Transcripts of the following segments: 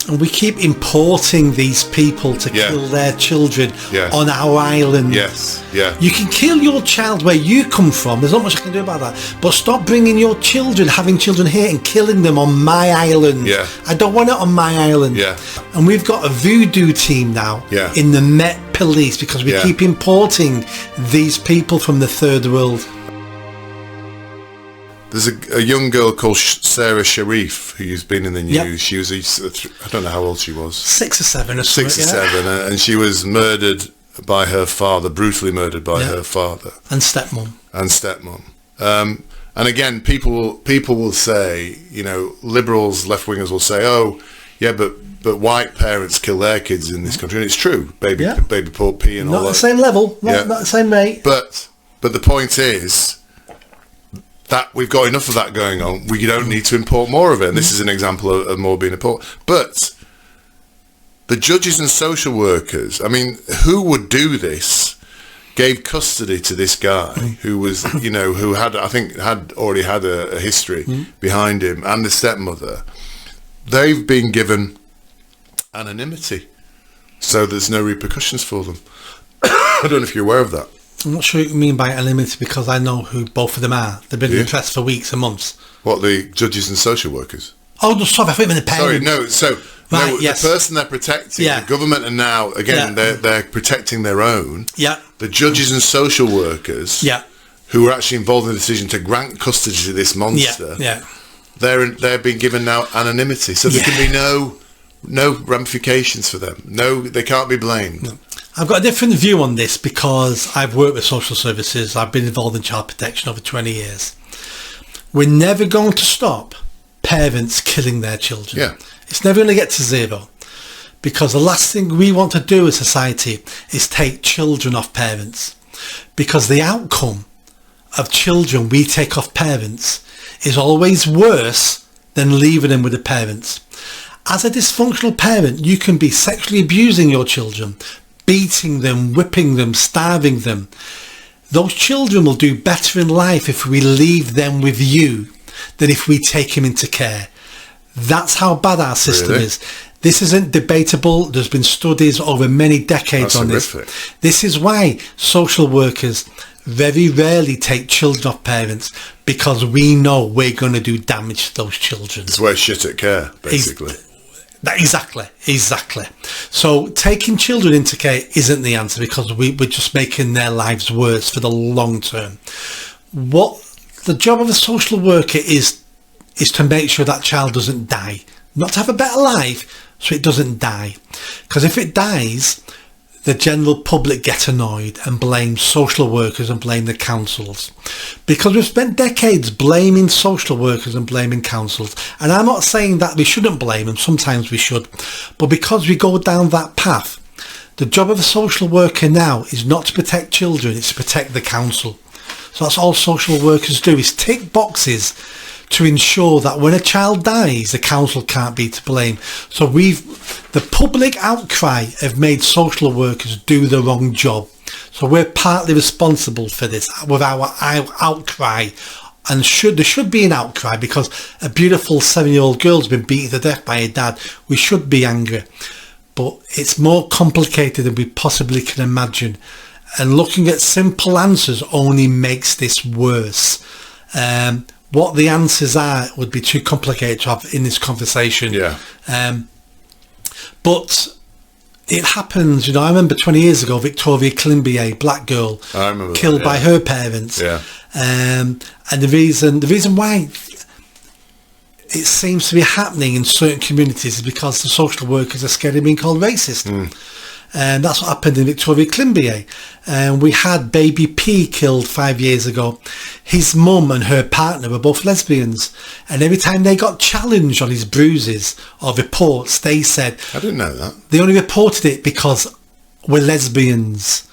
And we keep importing these people to kill their children on our island. Yes, yeah. You can kill your child where you come from. There's not much I can do about that. But stop bringing your children, having children here and killing them on my island. Yeah. I don't want it on my island. Yeah. And we've got a voodoo team now in the Met Police because we keep importing these people from the third world. There's a young girl called Sarah Sharif who's been in the news. Yep. She was, I don't know how old she was. 6 or 7 or something. 6 or 7, and she was murdered by her father, brutally murdered by her father. And stepmom. And again, people will say, you know, liberals, left-wingers will say, oh, yeah, but white parents kill their kids in this country. And it's true, baby Port P and all that. Not the same level, not the same rate. But the point is, that we've got enough of that going on. We don't need to import more of it. And this is an example of more being imported. But the judges and social workers, I mean, who would do this? Gave custody to this guy who was, you know, who had already had a history behind him, and the stepmother. They've been given anonymity, so there's no repercussions for them. I don't know if you're aware of that. I'm not sure what you mean by anonymity because I know who both of them are. They've been in the press for weeks and months. What, the judges and social workers? Oh, no, sorry, I thought you meant the parents. Sorry, no, the person they're protecting, the government are now, again, they're protecting their own. Yeah. The judges and social workers who are actually involved in the decision to grant custody to this monster, they're being given now anonymity. So there can be no ramifications for them. No, they can't be blamed. No. I've got a different view on this because I've worked with social services. I've been involved in child protection over 20 years. We're never going to stop parents killing their children. Yeah. It's never going to get to zero because the last thing we want to do as society is take children off parents, because the outcome of children we take off parents is always worse than leaving them with the parents. As a dysfunctional parent, you can be sexually abusing your children, beating them, whipping them, starving them. Those children will do better in life if we leave them with you than if we take them into care. That's how bad our system is. This isn't debatable. There's been studies over many decades on this. This is why social workers very rarely take children off parents, because we know we're going to do damage to those children. It's where shit at care, basically. Exactly. So taking children into care isn't the answer, because we're just making their lives worse for the long term. What the job of a social worker is to make sure that child doesn't die, not to have a better life, so it doesn't die. Because if it dies, the general public get annoyed and blame social workers and blame the councils, because we've spent decades blaming social workers and blaming councils. And I'm not saying that we shouldn't blame them, sometimes we should, but because we go down that path, the job of a social worker now is not to protect children, it's to protect the council. So that's all social workers do, is tick boxes to ensure that when a child dies, the council can't be to blame. So the public outcry have made social workers do the wrong job. So we're partly responsible for this with our outcry. And there should be an outcry, because a beautiful 7-year-old girl's been beaten to death by her dad. We should be angry. But it's more complicated than we possibly can imagine. And looking at simple answers only makes this worse. What the answers are would be too complicated to have in this conversation. But it happens, I remember 20 years ago, Victoria Climbier, a black girl, killed by her parents. And the reason why it seems to be happening in certain communities is because the social workers are scared of being called racist. And that's what happened in Victoria Climbier. And we had baby P killed 5 years ago. His mum and her partner were both lesbians, and every time they got challenged on his bruises or reports, they said, I didn't know that. They only reported it because we're lesbians.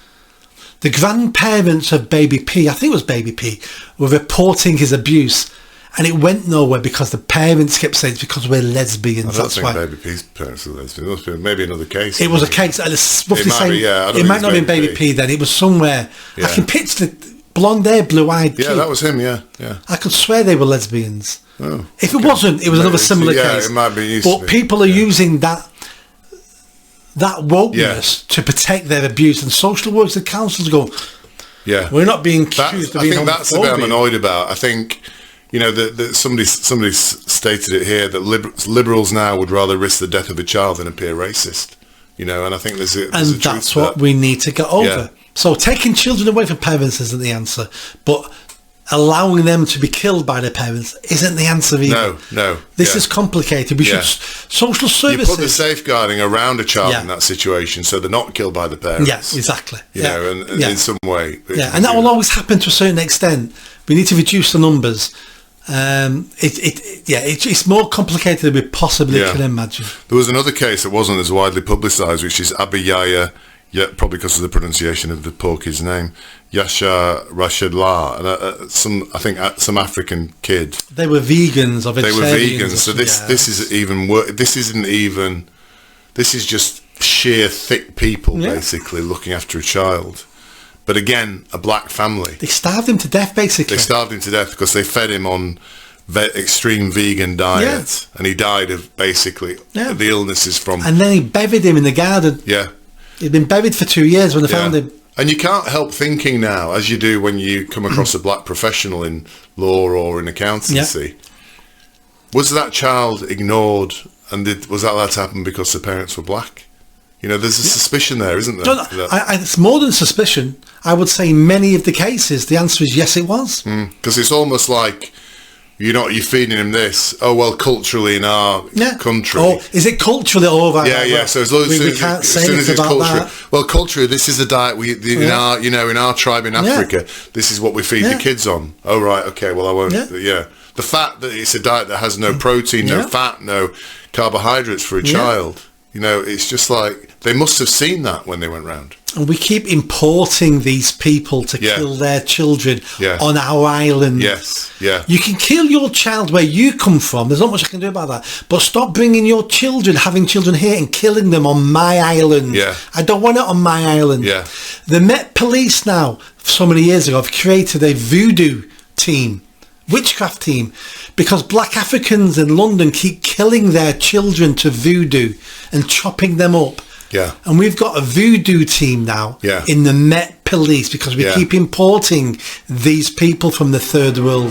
The grandparents of baby P, I think it was baby P, were reporting his abuse, and it went nowhere because the parents kept saying it's because we're lesbians. I don't think baby P's parents are lesbians. It must be maybe another case. It was a case. Roughly it might not have been baby P then. It was somewhere. I can picture the blonde hair, blue eyed. Yeah, that was him. Yeah. I could swear they were lesbians. Oh, if it wasn't, it was another similar case. It might be used but to be. people are using that wokeness to protect their abuse, and social workers and counsellors go, we're not being accused of being homophobic. I think that's the bit I'm annoyed about. I think, somebody stated it here that liberals now would rather risk the death of a child than appear racist. And I think there's a truth that's to what that. we need to get over. Yeah. So taking children away from parents isn't the answer, but allowing them to be killed by their parents isn't the answer either. No. This is complicated. We should social services. You put the safeguarding around a child in that situation so they're not killed by the parents. Yeah, exactly. In some way. And that will always happen to a certain extent. We need to reduce the numbers. It's more complicated than we possibly can imagine. There was another case that wasn't as widely publicised, which is Abiyaya, probably because of the pronunciation of the poor kid's name, Yasha Rashidullah, and some African kid. They were vegans or vegetarians. They were vegans. So this is even worse. This isn't even. This is just sheer thick people basically looking after a child. But again, a black family. They starved him to death, basically. They starved him to death because they fed him on extreme vegan diet, and he died of basically the illnesses from. And then he buried him in the garden. Yeah. He'd been buried for 2 years when they found him. And you can't help thinking now, as you do when you come across a black professional in law or in accountancy, was that child ignored, and was that allowed to happen because the parents were black? There's a suspicion there, isn't there? It's more than suspicion. I would say in many of the cases, the answer is yes, it was. Because it's almost like, you're feeding him this. Oh, well, culturally in our country. Oh, is it culturally over? So as long as we can't say anything about that. Well, culturally, this is a diet in our tribe in Africa. This is what we feed the kids on. Oh, right, okay. Well, I won't. The fact that it's a diet that has no protein, no fat, no carbohydrates for a child. It's just like they must have seen that when they went round. And we keep importing these people to kill their children on our island. Yes, yeah. You can kill your child where you come from. There's not much I can do about that. But stop bringing your children, having children here and killing them on my island. Yeah. I don't want it on my island. Yeah. The Met Police now, so many years ago, have created a voodoo team, witchcraft team, because black Africans in London keep killing their children to voodoo and chopping them up. Yeah. And we've got a voodoo team now in the Met Police because we keep importing these people from the third world.